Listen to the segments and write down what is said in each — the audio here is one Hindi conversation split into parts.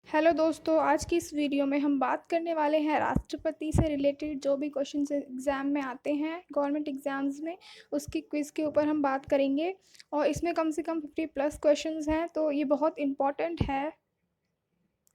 हेलो दोस्तों, आज की इस वीडियो में हम बात करने वाले हैं राष्ट्रपति से रिलेटेड जो भी क्वेश्चन एग्ज़ाम में आते हैं गवर्नमेंट एग्ज़ाम्स में, उसकी क्विज़ के ऊपर हम बात करेंगे। और इसमें कम से कम 50 प्लस क्वेश्चंस हैं, तो ये बहुत इम्पॉर्टेंट है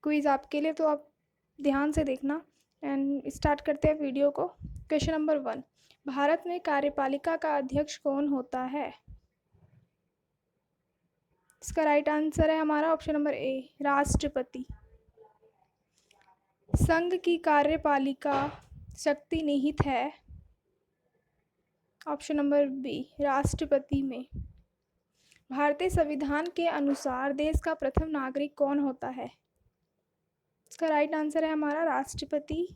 क्विज़ आपके लिए, तो आप ध्यान से देखना। एंड स्टार्ट करते हैं वीडियो को। क्वेश्चन नंबर 1, भारत में कार्यपालिका का अध्यक्ष कौन होता है? इसका राइट आंसर है हमारा ऑप्शन नंबर ए, राष्ट्रपति। संघ की कार्यपालिका शक्ति निहित है ऑप्शन नंबर बी, राष्ट्रपति में। भारतीय संविधान के अनुसार देश का प्रथम नागरिक कौन होता है? इसका राइट आंसर है हमारा राष्ट्रपति।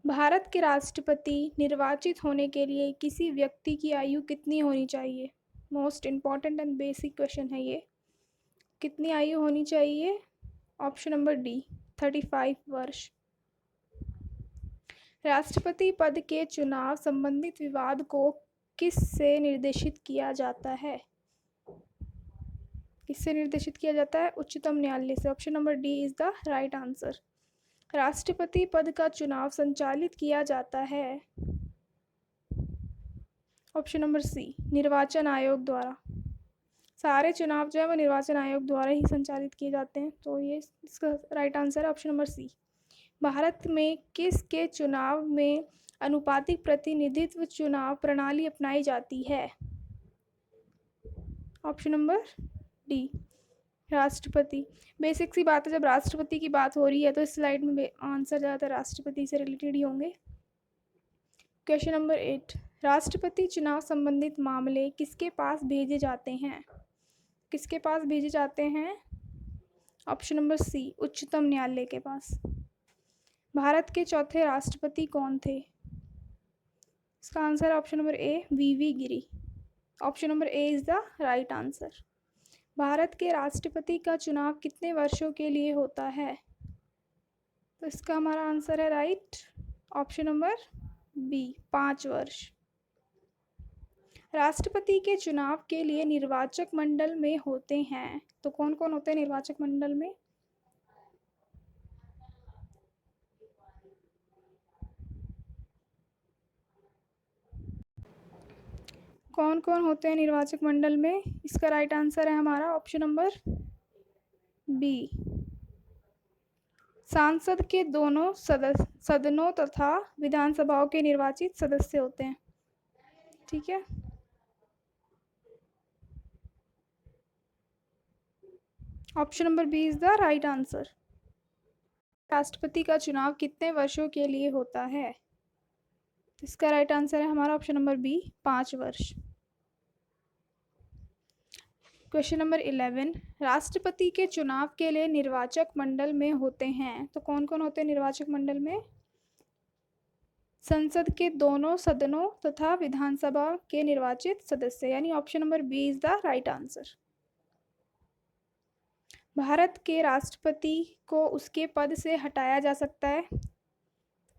भारत के राष्ट्रपति निर्वाचित होने के लिए किसी व्यक्ति की आयु कितनी होनी चाहिए? Most important and basic question है ये। कितनी आयु होनी चाहिए? ऑप्शन नंबर डी, 35 वर्ष। राष्ट्रपति पद के चुनाव संबंधित विवाद को किस से निर्देशित किया जाता है? किससे निर्देशित किया जाता है? उच्चतम न्यायालय से। Option number D is the right answer. राष्ट्रपति पद का चुनाव संचालित किया जाता है ऑप्शन नंबर सी, निर्वाचन आयोग द्वारा। सारे चुनाव जो है वो निर्वाचन आयोग द्वारा ही संचालित किए जाते हैं, तो ये इसका राइट आंसर है ऑप्शन नंबर सी। भारत में किसके चुनाव में अनुपातिक प्रतिनिधित्व चुनाव प्रणाली अपनाई जाती है? ऑप्शन नंबर डी, राष्ट्रपति। बेसिक सी बात है, जब राष्ट्रपति की बात हो रही है तो इस स्लाइड में आंसर ज़्यादातर राष्ट्रपति से रिलेटेड ही होंगे। क्वेश्चन नंबर 8, राष्ट्रपति चुनाव संबंधित मामले किसके पास भेजे जाते हैं? किसके पास भेजे जाते हैं? ऑप्शन नंबर सी, उच्चतम न्यायालय के पास। भारत के चौथे राष्ट्रपति कौन थे? इसका आंसर है option number A, V V Giri. Option number A is the right answer. भारत के राष्ट्रपति का चुनाव कितने वर्षों के लिए होता है? तो इसका हमारा आंसर है राइट ऑप्शन नंबर बी, 5 वर्ष। राष्ट्रपति के चुनाव के लिए निर्वाचक मंडल में होते हैं, तो कौन कौन होते हैं निर्वाचक मंडल में? कौन कौन होते हैं निर्वाचक मंडल में? इसका राइट आंसर है हमारा ऑप्शन नंबर बी, सांसद के दोनों सदनों तथा विधानसभाओं के निर्वाचित सदस्य होते हैं। ठीक है, option number B is the right answer. राष्ट्रपति का चुनाव कितने वर्षों के लिए होता है? इसका राइट आंसर है हमारा ऑप्शन नंबर बी, 5 वर्ष। क्वेश्चन नंबर 11, राष्ट्रपति के चुनाव के लिए निर्वाचक मंडल में होते हैं, तो कौन कौन होते हैं निर्वाचक मंडल में? संसद के दोनों सदनों तथा विधानसभा के निर्वाचित सदस्य, यानी option number B is the right answer. भारत के राष्ट्रपति को उसके पद से हटाया जा सकता है।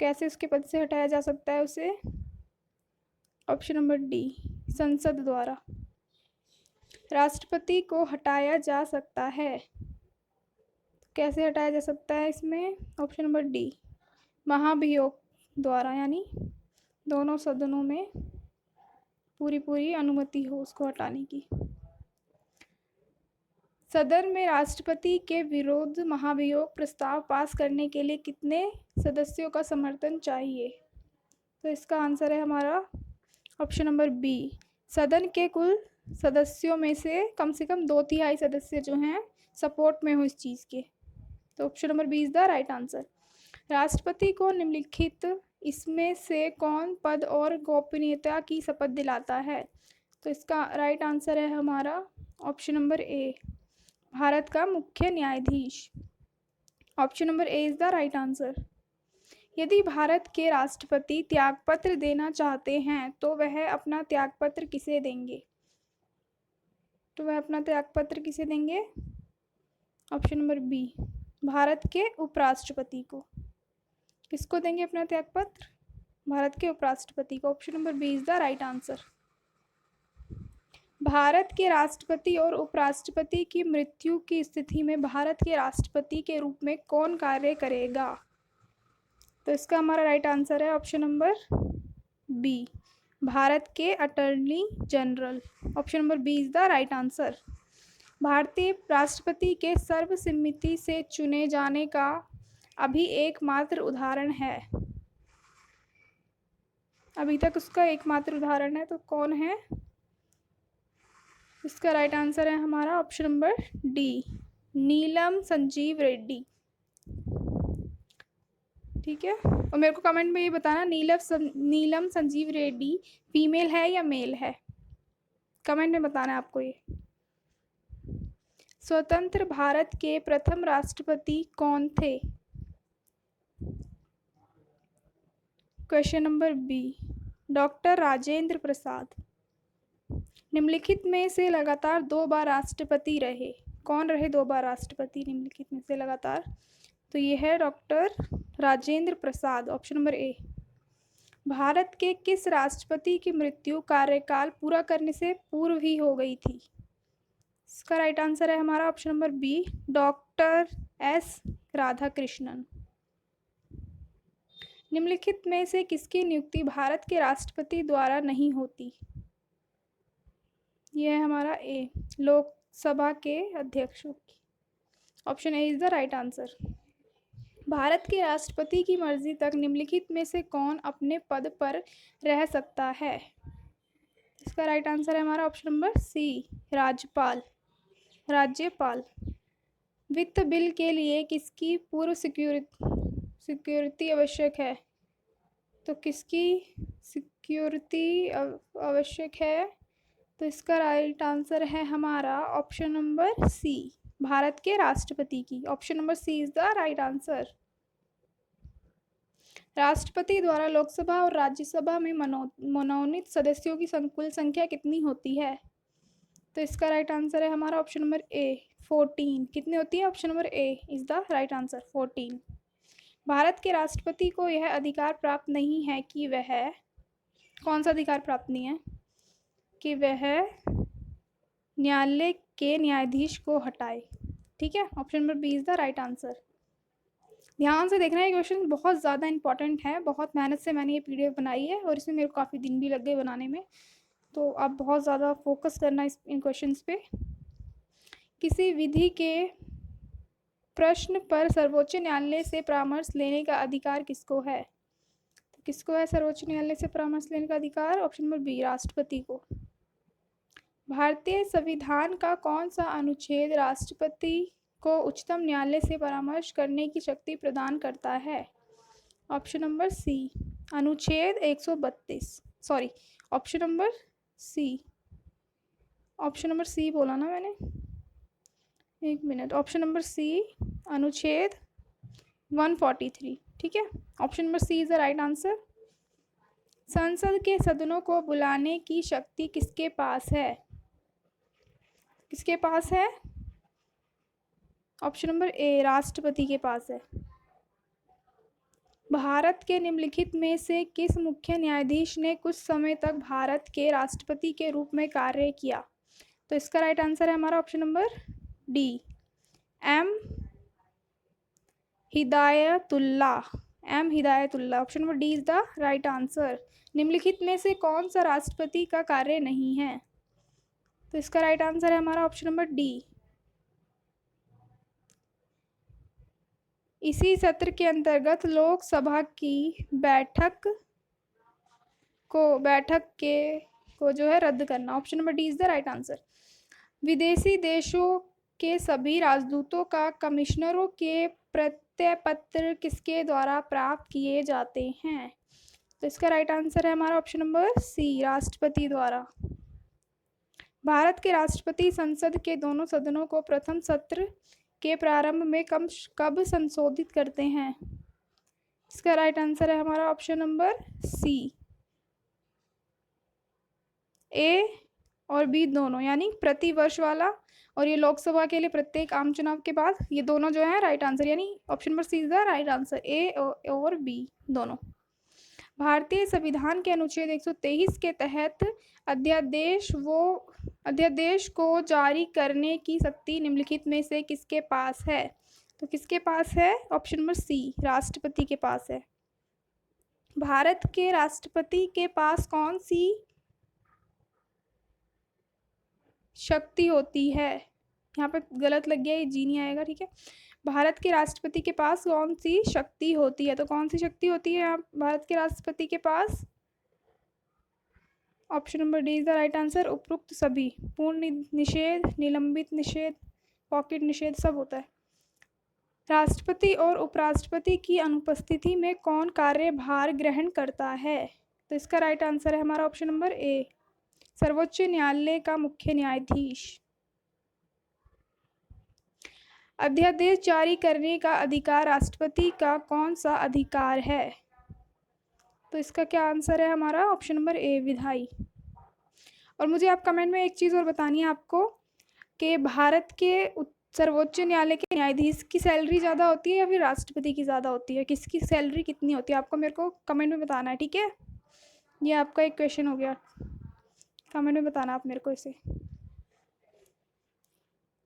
कैसे उसके पद से हटाया जा सकता है उसे? ऑप्शन नंबर डी, संसद द्वारा। राष्ट्रपति को हटाया जा सकता है, कैसे हटाया जा सकता है इसमें? ऑप्शन नंबर डी, महाभियोग द्वारा, यानी दोनों सदनों में पूरी अनुमति हो उसको हटाने की। सदन में राष्ट्रपति के विरुद्ध महाभियोग प्रस्ताव पास करने के लिए कितने सदस्यों का समर्थन चाहिए? तो इसका आंसर है हमारा ऑप्शन नंबर बी, सदन के कुल सदस्यों में से कम 2/3 सदस्य जो हैं सपोर्ट में हो इस चीज़ के, तो option number B is the right answer. राष्ट्रपति को निम्नलिखित इसमें से कौन पद और गोपनीयता की शपथ दिलाता है? तो इसका राइट आंसर है हमारा ऑप्शन नंबर ए, भारत का मुख्य न्यायाधीश। Option number A is the right answer. यदि भारत के राष्ट्रपति त्यागपत्र देना चाहते हैं तो वह अपना त्यागपत्र किसे देंगे? तो वह अपना त्यागपत्र किसे देंगे? ऑप्शन नंबर बी, भारत के उपराष्ट्रपति को। किसको देंगे अपना त्यागपत्र? भारत के उपराष्ट्रपति को। Option number B is the right answer. भारत के राष्ट्रपति और उपराष्ट्रपति की मृत्यु की स्थिति में भारत के राष्ट्रपति के रूप में कौन कार्य करेगा? तो इसका हमारा राइट आंसर है ऑप्शन नंबर बी, भारत के attorney general. Option number B is the right answer. भारतीय राष्ट्रपति के सर्वसम्मति से चुने जाने का अभी एकमात्र उदाहरण है। अभी तक उसका एकमात्र उदाहरण है, तो कौन है? इसका राइट आंसर है हमारा ऑप्शन नंबर डी, नीलम संजीव रेड्डी। ठीक है, और मेरे को कमेंट में ये बताना नीलम संजीव रेड्डी फीमेल है या मेल है, कमेंट में बताना है आपको ये। स्वतंत्र भारत के प्रथम राष्ट्रपति कौन थे? Question number B, doctor Rajendra Prasad. निम्नलिखित में से लगातार 2 बार राष्ट्रपति रहे, कौन रहे 2 बार राष्ट्रपति निम्नलिखित में से लगातार? तो ये है डॉक्टर राजेंद्र प्रसाद। ऑप्शन नंबर ए। भारत के किस राष्ट्रपति की मृत्यु कार्यकाल पूरा करने से पूर्व ही हो गई थी? इसका राइट आंसर है हमारा option number B, doctor S Radhakrishnan. निम्नलिखित में से किसकी नियुक्ति भारत के राष्ट्रपति द्वारा नहीं होती? यह है हमारा ए, लोकसभा के अध्यक्षों की। Option A is the right answer. भारत के राष्ट्रपति की मर्जी तक निम्नलिखित में से कौन अपने पद पर रह सकता है? इसका राइट आंसर है हमारा ऑप्शन नंबर सी, राज्यपाल। वित्त बिल के लिए किसकी पूर्व सिक्योरिटी आवश्यक है? तो किसकी सिक्योरिटी आवश्यक है? तो इसका राइट आंसर है हमारा ऑप्शन नंबर सी, भारत के राष्ट्रपति की। Option number C is the right answer. राष्ट्रपति द्वारा लोकसभा और राज्यसभा में मनोनीत सदस्यों की कुल संख्या कितनी होती है? तो इसका राइट आंसर है हमारा ऑप्शन नंबर ए, 14। कितनी होती है? Option number A is the right answer, 14। Bharat के राष्ट्रपति को यह अधिकार प्राप्त नहीं है कि वह, कौन सा अधिकार प्राप्त नहीं है? कि वह न्यायालय के न्यायाधीश को हटाए। ठीक है, option number B is the right answer. ध्यान से देखना, ये क्वेश्चन बहुत ज़्यादा इंपॉर्टेंट है। बहुत मेहनत से मैंने ये PDF बनाई है और इसमें मेरे को काफ़ी दिन भी लग गए बनाने में, तो आप बहुत ज़्यादा फोकस करना इन क्वेश्चंस पे। किसी विधि के प्रश्न पर सर्वोच्च न्यायालय से परामर्श लेने का अधिकार किसको है? तो किसको है सर्वोच्च न्यायालय से परामर्श लेने का अधिकार? ऑप्शन नंबर बी, राष्ट्रपति को। भारतीय संविधान का कौन सा अनुच्छेद राष्ट्रपति को उच्चतम न्यायालय से परामर्श करने की शक्ति प्रदान करता है? ऑप्शन नंबर सी, अनुच्छेद 132। सॉरी, ऑप्शन नंबर सी बोला ना मैंने, एक मिनट। ऑप्शन नंबर सी, अनुच्छेद 143। ठीक है, option number C is the right answer. संसद के सदनों को बुलाने की शक्ति किसके पास है? किसके पास है? ऑप्शन नंबर ए, राष्ट्रपति के पास है। भारत के निम्नलिखित में से किस मुख्य न्यायाधीश ने कुछ समय तक भारत के राष्ट्रपति के रूप में कार्य किया? तो इसका राइट आंसर है हमारा option number D, M Hidayatullah. Option number D is the right answer. निम्नलिखित में से कौन सा राष्ट्रपति का कार्य नहीं है? तो इसका राइट आंसर है हमारा ऑप्शन नंबर डी। इसी सत्र के अंतर्गत लोकसभा की बैठक को जो है रद्द करना। Option number D is the right answer. विदेशी देशों के सभी राजदूतों का कमिश्नरों के प्रत्ययपत्र किसके द्वारा प्राप्त किए जाते हैं? तो इसका राइट आंसर है हमारा ऑप्शन नंबर सी, राष्ट्रपति द्वारा। भारत के राष्ट्रपति संसद के दोनों सदनों को प्रथम सत्र के प्रारंभ में कब संशोधित करते हैं? इसका राइट आंसर है हमारा ऑप्शन नंबर सी, ए और बी दोनों, यानी प्रति वर्ष वाला, और ये लोकसभा के लिए प्रत्येक आम चुनाव के बाद, ये दोनों जो है राइट आंसर, यानी option number C is the right answer, A और बी दोनों। भारतीय संविधान के अनुच्छेद 123 के तहत अध्यादेश को जारी करने की शक्ति निम्नलिखित में से किसके पास है? तो किसके पास है? ऑप्शन नंबर सी, राष्ट्रपति के पास है। भारत के राष्ट्रपति के पास कौन सी शक्ति होती है? यहाँ पे गलत लग गया, ये जी नहीं आएगा, ठीक है। भारत के राष्ट्रपति के पास कौन सी शक्ति होती है? तो कौन सी शक्ति होती है यहाँ भारत के राष्ट्रपति के पास? Option number D is the right answer. उपरोक्त सभी, पूर्ण निषेध, निलंबित निषेध, पॉकेट निषेध, सब होता है। राष्ट्रपति और उपराष्ट्रपति की अनुपस्थिति में कौन कार्यभार ग्रहण करता है? तो इसका राइट आंसर है हमारा ऑप्शन नंबर ए, सर्वोच्च न्यायालय का मुख्य न्यायाधीश। अध्यादेश जारी करने का अधिकार राष्ट्रपति का कौन सा अधिकार है? तो इसका क्या आंसर है हमारा? ऑप्शन नंबर ए, विधायी। और मुझे आप कमेंट में एक चीज़ और बतानी है आपको कि भारत के सर्वोच्च न्यायालय के न्यायाधीश की सैलरी ज़्यादा होती है या फिर राष्ट्रपति की ज़्यादा होती है? किसकी सैलरी कितनी होती है? आपको मेरे को कमेंट में बताना है, ठीक है। ये आपका एक क्वेश्चन हो गया, कमेंट में बताना आप मेरे को इसे।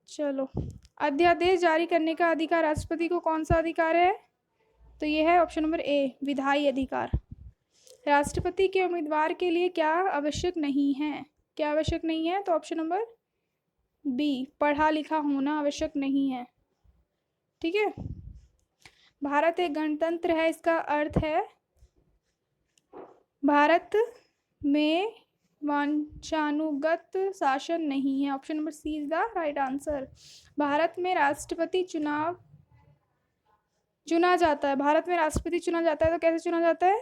चलो, अध्यादेश जारी करने का अधिकार राष्ट्रपति को कौन सा अधिकार है? तो ये है ऑप्शन नंबर ए, विधायी अधिकार। राष्ट्रपति के उम्मीदवार के लिए क्या आवश्यक नहीं है? क्या आवश्यक नहीं है? तो ऑप्शन नंबर बी, पढ़ा लिखा होना आवश्यक नहीं है, ठीक है। भारत एक गणतंत्र है, इसका अर्थ है भारत में वंशानुगत शासन नहीं है। Option number C is the right answer. भारत में राष्ट्रपति चुना जाता है। भारत में राष्ट्रपति चुना जाता है, तो कैसे चुना जाता है?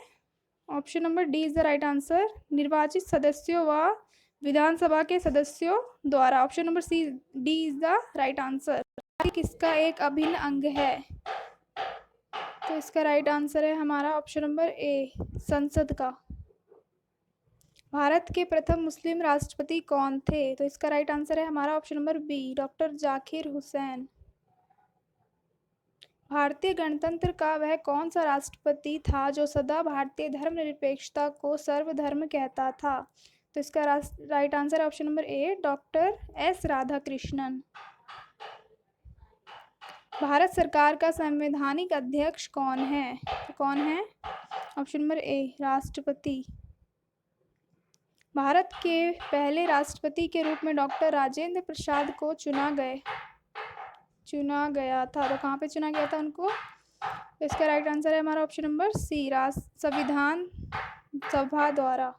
Option number D is the right answer, निर्वाचित सदस्यों व विधानसभा के सदस्यों द्वारा। Option number C, D is the right answer. किसका एक अभिन्न अंग है? तो इसका राइट आंसर है हमारा ऑप्शन नंबर ए, संसद का। भारत के प्रथम मुस्लिम राष्ट्रपति कौन थे? तो इसका राइट आंसर है हमारा option number B, doctor Zakir Hussain. भारतीय गणतंत्र का वह कौन सा राष्ट्रपति था जो सदा भारतीय धर्मनिरपेक्षता को सर्वधर्म कहता था? तो इसका राइट आंसर है ऑप्शन नंबर ए, डॉक्टर एस राधाकृष्णन। भारत सरकार का संवैधानिक अध्यक्ष कौन है? तो कौन है? ऑप्शन नंबर ए, राष्ट्रपति। भारत के पहले राष्ट्रपति के रूप में डॉक्टर राजेंद्र प्रसाद को चुना गया था। तो कहाँ पे चुना गया था उनको? तो इसका राइट आंसर है हमारा ऑप्शन नंबर सी, संविधान सभा द्वारा।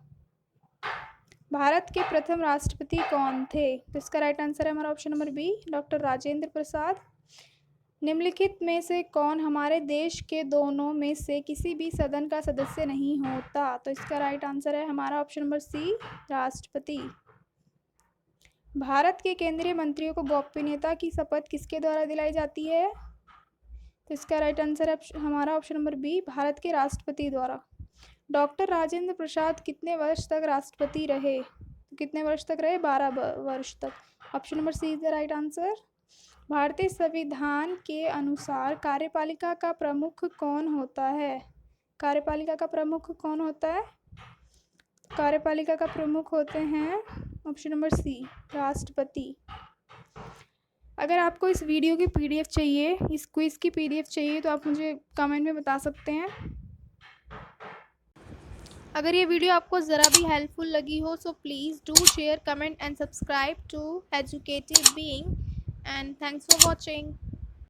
भारत के प्रथम राष्ट्रपति कौन थे? तो इसका राइट आंसर है हमारा option number B, doctor Rajendra Prasad. निम्नलिखित में से कौन हमारे देश के दोनों में से किसी भी सदन का सदस्य नहीं होता? तो इसका राइट आंसर है हमारा ऑप्शन नंबर सी, राष्ट्रपति। भारत के केंद्रीय मंत्रियों को गोपनीयता की शपथ किसके द्वारा दिलाई जाती है? तो इसका राइट आंसर है हमारा ऑप्शन नंबर बी, भारत के राष्ट्रपति द्वारा। डॉक्टर राजेंद्र प्रसाद कितने वर्ष तक राष्ट्रपति रहे? तो कितने वर्ष तक रहे? 12 वर्ष तक। Option number C is the right answer. भारतीय संविधान के अनुसार कार्यपालिका का प्रमुख कौन होता है? कार्यपालिका का प्रमुख कौन होता है? कार्यपालिका का प्रमुख होते हैं ऑप्शन नंबर सी, राष्ट्रपति। अगर आपको इस वीडियो की पीडीएफ चाहिए, इस क्विज की पीडीएफ चाहिए, तो आप मुझे कमेंट में बता सकते हैं। अगर ये वीडियो आपको ज़रा भी हेल्पफुल लगी हो, so please do share, comment and subscribe to educative being, and thanks for watching.